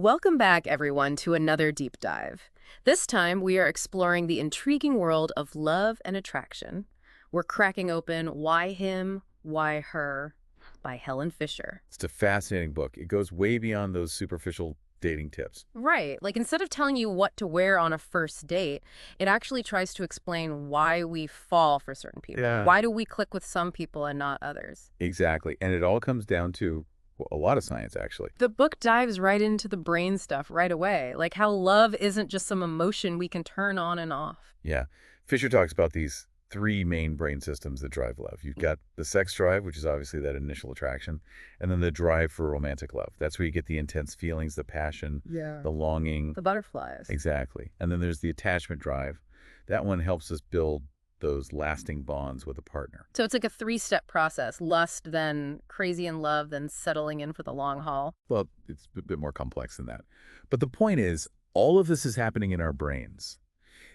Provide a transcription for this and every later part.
Welcome back, everyone, to another deep dive. This time, we are exploring the intriguing world of love and attraction. We're cracking open Why Him, Why Her by Helen Fisher. It's a fascinating book. It goes way beyond those superficial dating tips. Right, like instead of telling you what to wear on a first date, it actually tries to explain why we fall for certain people. Yeah. Why do we click with some people and not others? Exactly. And it all comes down to well, a lot of science, actually. The book dives right into the brain stuff right away, like how love isn't just some emotion we can turn on and off. Yeah. Fisher talks about these three main brain systems that drive love. You've got the sex drive, which is obviously that initial attraction, and then the drive for romantic love. That's where you get the intense feelings, the passion, Yeah. the longing. The butterflies. Exactly. And then there's the attachment drive. That one helps us build those lasting bonds with a partner. So it's like a three-step process: lust, then crazy in love, then settling in for the long haul. Well, it's a bit more complex than that. But the point is, all of this is happening in our brains.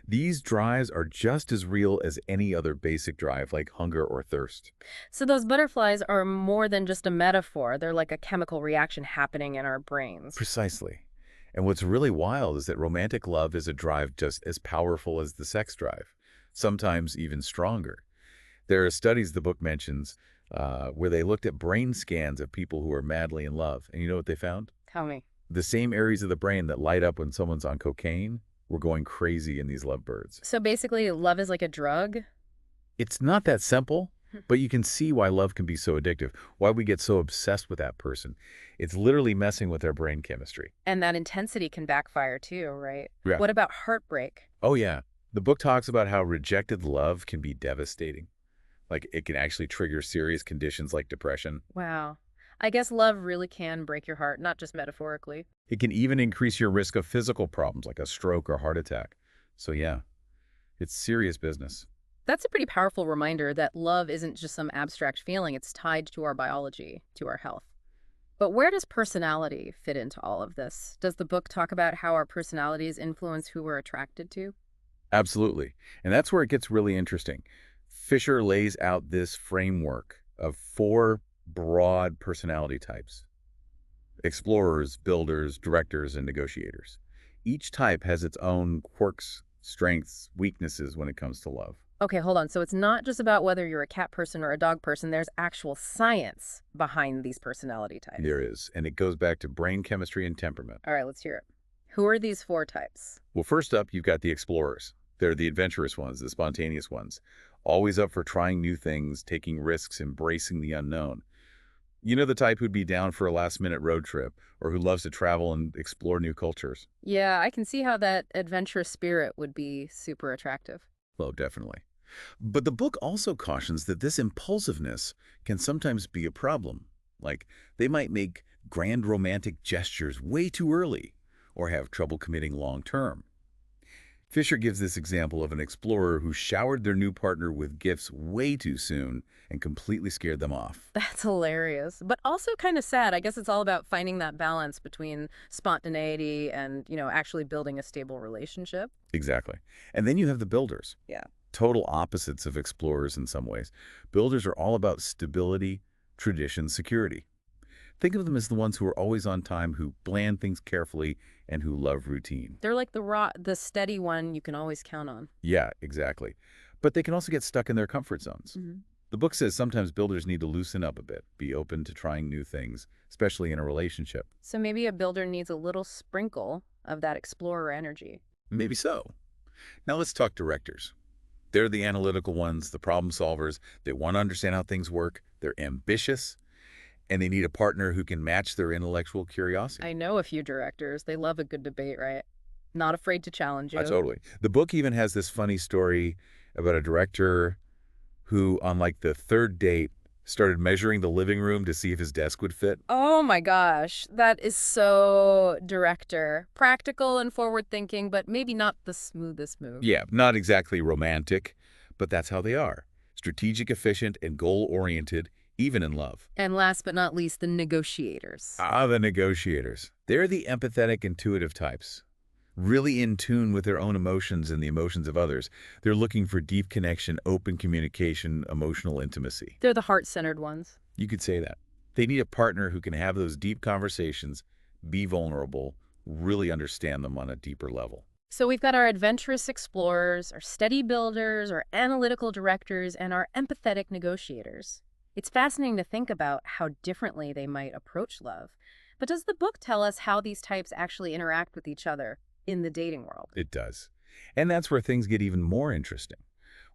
These drives are just as real as any other basic drive, like hunger or thirst. So those butterflies are more than just a metaphor. They're like a chemical reaction happening in our brains. Precisely. And what's really wild is that romantic love is a drive just as powerful as the sex drive, sometimes even stronger. There are studies the book mentions where they looked at brain scans of people who are madly in love. And you know what they found? Tell me. The same areas of the brain that light up when someone's on cocaine were going crazy in these lovebirds. So basically, love is like a drug? It's not that simple, but you can see why love can be so addictive, why we get so obsessed with that person. It's literally messing with our brain chemistry. And that intensity can backfire too, right? Yeah. What about heartbreak? Oh, yeah. The book talks about how rejected love can be devastating. Like, it can actually trigger serious conditions like depression. Wow. I guess love really can break your heart, not just metaphorically. It can even increase your risk of physical problems like a stroke or heart attack. So, yeah, it's serious business. That's a pretty powerful reminder that love isn't just some abstract feeling. It's tied to our biology, to our health. But where does personality fit into all of this? Does the book talk about how our personalities influence who we're attracted to? Absolutely. And that's where it gets really interesting. Fisher lays out this framework of four broad personality types: explorers, builders, directors, and negotiators. Each type has its own quirks, strengths, weaknesses when it comes to love. Okay, hold on. So it's not just about whether you're a cat person or a dog person. There's actual science behind these personality types. There is, and it goes back to brain chemistry and temperament. All right, let's hear it. Who are these four types? Well, first up, you've got the explorers. They're the adventurous ones, the spontaneous ones, always up for trying new things, taking risks, embracing the unknown. You know, the type who'd be down for a last-minute road trip or who loves to travel and explore new cultures. Yeah, I can see how that adventurous spirit would be super attractive. Well, definitely. But the book also cautions that this impulsiveness can sometimes be a problem. Like, they might make grand romantic gestures way too early or have trouble committing long-term. Fisher gives this example of an explorer who showered their new partner with gifts way too soon and completely scared them off. That's hilarious, but also kind of sad. I guess it's all about finding that balance between spontaneity and, actually building a stable relationship. Exactly. And then you have the builders. Yeah. Total opposites of explorers in some ways. Builders are all about stability, tradition, security. Think of them as the ones who are always on time, who plan things carefully, and who love routine. They're like the steady one you can always count on. Yeah, exactly. But they can also get stuck in their comfort zones. Mm-hmm. The book says sometimes builders need to loosen up a bit, be open to trying new things, especially in a relationship. So maybe a builder needs a little sprinkle of that explorer energy. Maybe so. Now let's talk directors. They're the analytical ones, the problem solvers. They want to understand how things work. They're ambitious, and they need a partner who can match their intellectual curiosity. I know a few directors. They love a good debate, right? Not afraid to challenge you. Totally. The book even has this funny story about a director who, on like the third date, started measuring the living room to see if his desk would fit. Oh my gosh, that is so director. Practical and forward-thinking, but maybe not the smoothest move. Yeah, not exactly romantic, but that's how they are. Strategic, efficient, and goal-oriented, even in love. And last but not least, the negotiators. The negotiators. They're the empathetic, intuitive types. Really in tune with their own emotions and the emotions of others. They're looking for deep connection, open communication, emotional intimacy. They're the heart-centered ones. You could say that. They need a partner who can have those deep conversations, be vulnerable, really understand them on a deeper level. So we've got our adventurous explorers, our steady builders, our analytical directors, and our empathetic negotiators. It's fascinating to think about how differently they might approach love. But does the book tell us how these types actually interact with each other in the dating world? It does. And that's where things get even more interesting.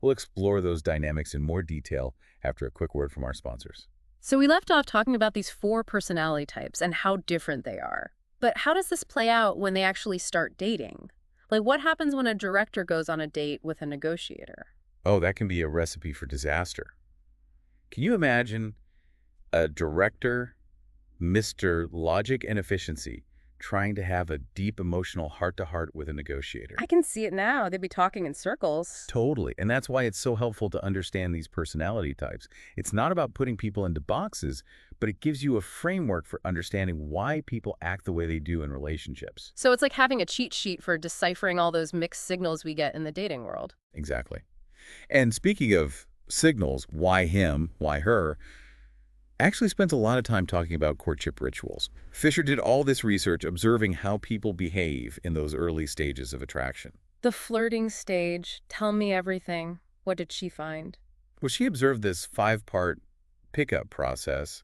We'll explore those dynamics in more detail after a quick word from our sponsors. So we left off talking about these four personality types and how different they are. But how does this play out when they actually start dating? Like, what happens when a director goes on a date with a negotiator? Oh, that can be a recipe for disaster. Can you imagine a director, Mr. Logic and Efficiency, trying to have a deep emotional heart-to-heart with a negotiator? I can see it now. They'd be talking in circles. Totally. And that's why it's so helpful to understand these personality types. It's not about putting people into boxes, but it gives you a framework for understanding why people act the way they do in relationships. So it's like having a cheat sheet for deciphering all those mixed signals we get in the dating world. Exactly. And speaking of signals, why him, why her, actually spends a lot of time talking about courtship rituals. Fisher did all this research observing how people behave in those early stages of attraction. The flirting stage, tell me everything. What did she find? Well, she observed this 5-part pickup process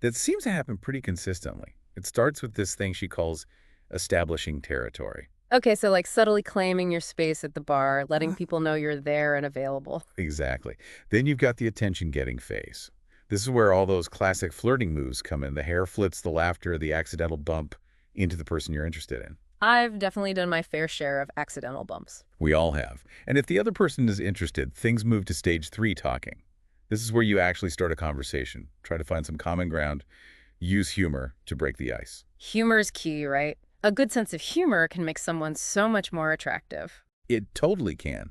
that seems to happen pretty consistently. It starts with this thing she calls establishing territory. Okay, so like subtly claiming your space at the bar, letting people know you're there and available. Exactly. Then you've got the attention-getting phase. This is where all those classic flirting moves come in. The hair flits, the laughter, the accidental bump into the person you're interested in. I've definitely done my fair share of accidental bumps. We all have. And if the other person is interested, things move to stage 3, talking. This is where you actually start a conversation, try to find some common ground, use humor to break the ice. Humor's key, right? A good sense of humor can make someone so much more attractive. It totally can.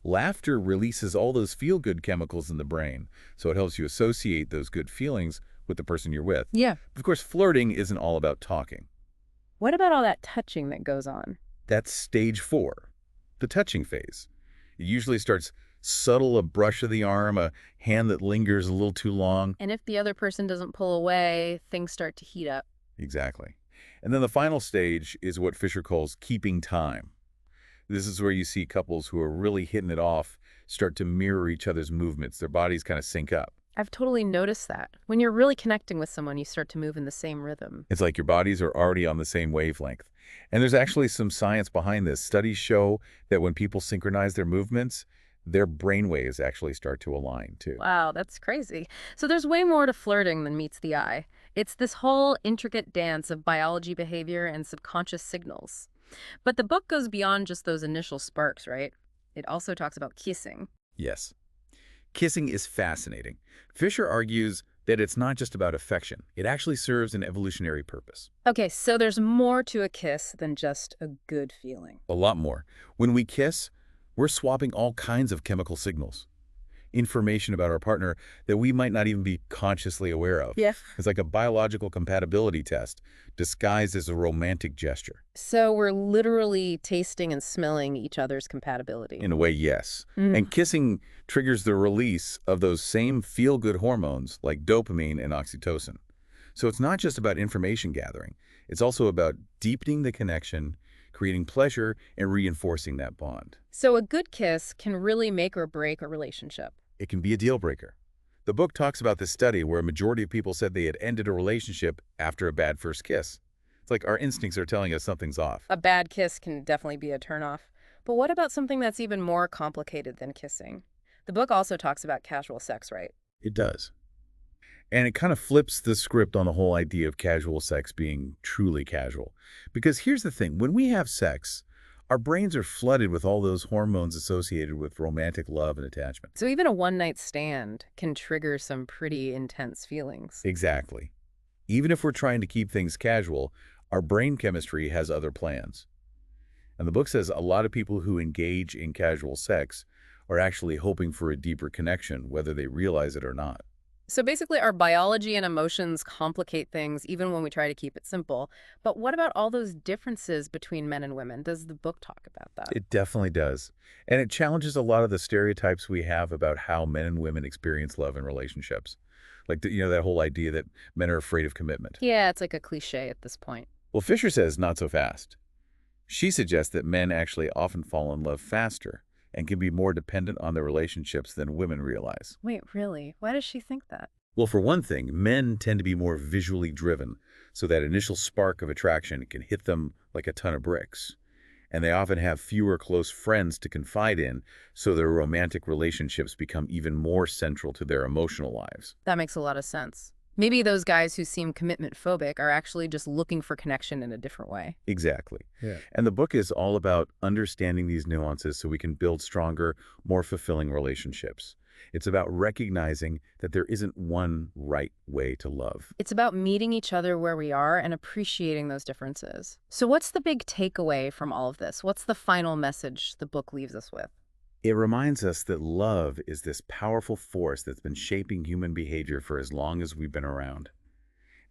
Laughter releases all those feel-good chemicals in the brain, so it helps you associate those good feelings with the person you're with. Yeah. Of course, flirting isn't all about talking. What about all that touching that goes on? That's stage 4, the touching phase. It usually starts subtle, a brush of the arm, a hand that lingers a little too long. And if the other person doesn't pull away, things start to heat up. Exactly. And then the final stage is what Fisher calls keeping time. This is where you see couples who are really hitting it off start to mirror each other's movements. Their bodies kind of sync up. I've totally noticed that. When you're really connecting with someone, you start to move in the same rhythm. It's like your bodies are already on the same wavelength. And there's actually some science behind this. Studies show that when people synchronize their movements, their brain waves actually start to align too. Wow, that's crazy. So there's way more to flirting than meets the eye. It's this whole intricate dance of biology, behavior, and subconscious signals. But the book goes beyond just those initial sparks, right? It also talks about kissing. Yes. Kissing is fascinating. Fisher argues that it's not just about affection. It actually serves an evolutionary purpose. Okay, so there's more to a kiss than just a good feeling. A lot more. When we kiss, we're swapping all kinds of chemical signals. Information about our partner that we might not even be consciously aware of. Yeah. It's like a biological compatibility test disguised as a romantic gesture. So we're literally tasting and smelling each other's compatibility. In a way, yes. Mm. And kissing triggers the release of those same feel-good hormones like dopamine and oxytocin. So it's not just about information gathering. It's also about deepening the connection, creating pleasure, and reinforcing that bond. So a good kiss can really make or break a relationship. It can be a deal breaker. The book talks about this study where a majority of people said they had ended a relationship after a bad first kiss. It's like our instincts are telling us something's off. A bad kiss can definitely be a turnoff. But what about something that's even more complicated than kissing? The book also talks about casual sex, right? It does. And it kind of flips the script on the whole idea of casual sex being truly casual. Because here's the thing, when we have sex, our brains are flooded with all those hormones associated with romantic love and attachment. So even a one-night stand can trigger some pretty intense feelings. Exactly. Even if we're trying to keep things casual, our brain chemistry has other plans. And the book says a lot of people who engage in casual sex are actually hoping for a deeper connection, whether they realize it or not. So basically, our biology and emotions complicate things even when we try to keep it simple. But what about all those differences between men and women? Does the book talk about that? It definitely does. And it challenges a lot of the stereotypes we have about how men and women experience love in relationships. Like, that whole idea that men are afraid of commitment. Yeah, it's like a cliche at this point. Well, Fisher says not so fast. She suggests that men actually often fall in love faster and can be more dependent on their relationships than women realize. Wait, really? Why does she think that? Well, for one thing, men tend to be more visually driven, so that initial spark of attraction can hit them like a ton of bricks. And they often have fewer close friends to confide in, so their romantic relationships become even more central to their emotional lives. That makes a lot of sense. Maybe those guys who seem commitment phobic are actually just looking for connection in a different way. Exactly. Yeah. And the book is all about understanding these nuances so we can build stronger, more fulfilling relationships. It's about recognizing that there isn't one right way to love. It's about meeting each other where we are and appreciating those differences. So what's the big takeaway from all of this? What's the final message the book leaves us with? It reminds us that love is this powerful force that's been shaping human behavior for as long as we've been around.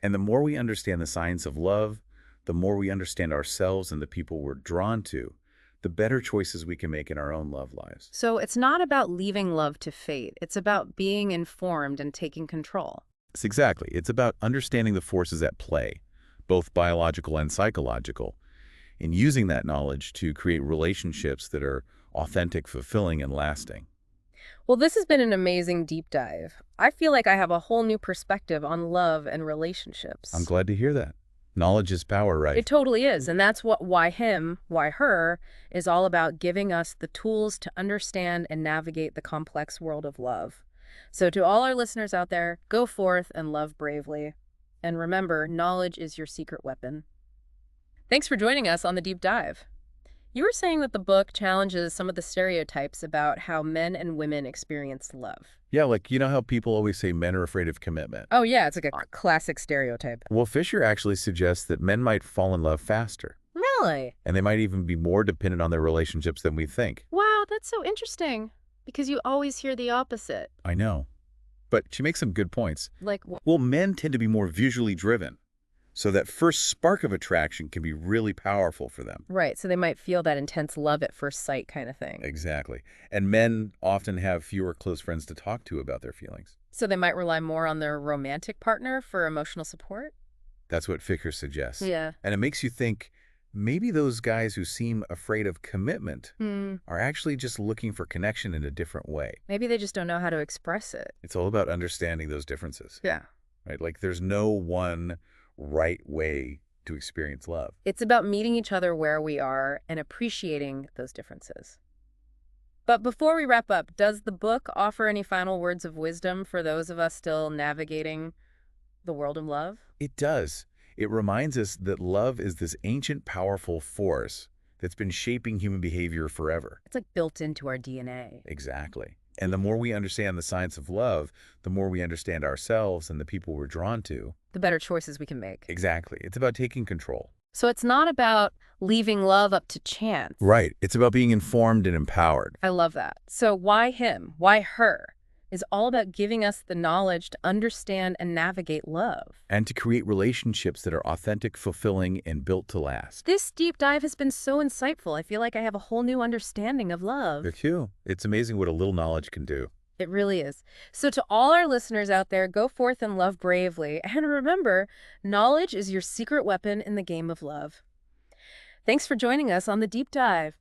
And the more we understand the science of love, the more we understand ourselves and the people we're drawn to, the better choices we can make in our own love lives. So it's not about leaving love to fate. It's about being informed and taking control. It's about understanding the forces at play, both biological and psychological, and using that knowledge to create relationships that are authentic, fulfilling, and lasting. Well, this has been an amazing deep dive. I feel like I have a whole new perspective on love and relationships. I'm glad to hear that. Knowledge is power, right? It totally is. And that's what Why Him, Why Her is all about, giving us the tools to understand and navigate the complex world of love. So to all our listeners out there, go forth and love bravely. And remember, knowledge is your secret weapon. Thanks for joining us on the deep dive. You were saying that the book challenges some of the stereotypes about how men and women experience love. Yeah, like, you know how people always say men are afraid of commitment? Oh, yeah, it's like a classic stereotype. Well, Fisher actually suggests that men might fall in love faster, Really? and they might even be more dependent on their relationships than we think. Wow, that's so interesting. Because you always hear the opposite. I know. But she makes some good points. Like, Well, men tend to be more visually driven, so that first spark of attraction can be really powerful for them. right, so they might feel that intense love at first sight kind of thing. Exactly. And men often have fewer close friends to talk to about their feelings. So they might rely more on their romantic partner for emotional support? That's what Fisher suggests. Yeah. And it makes you think maybe those guys who seem afraid of commitment are actually just looking for connection in a different way. Maybe they just don't know how to express it. It's all about understanding those differences, Yeah. right? Like there's no one right way to experience love. It's about meeting each other where we are and appreciating those differences. But before we wrap up, does the book offer any final words of wisdom for those of us still navigating the world of love? It does. It reminds us that love is this ancient, powerful force that's been shaping human behavior forever. It's like built into our DNA. Exactly. And the more we understand the science of love, the more we understand ourselves and the people we're drawn to. The better choices we can make. Exactly. It's about taking control. So it's not about leaving love up to chance. Right. It's about being informed and empowered. I love that. So why him? Why her? Is all about giving us the knowledge to understand and navigate love. And to create relationships that are authentic, fulfilling, and built to last. This deep dive has been so insightful. I feel like I have a whole new understanding of love. Me too. It's amazing what a little knowledge can do. It really is. So to all our listeners out there, go forth and love bravely. And remember, knowledge is your secret weapon in the game of love. Thanks for joining us on the deep dive.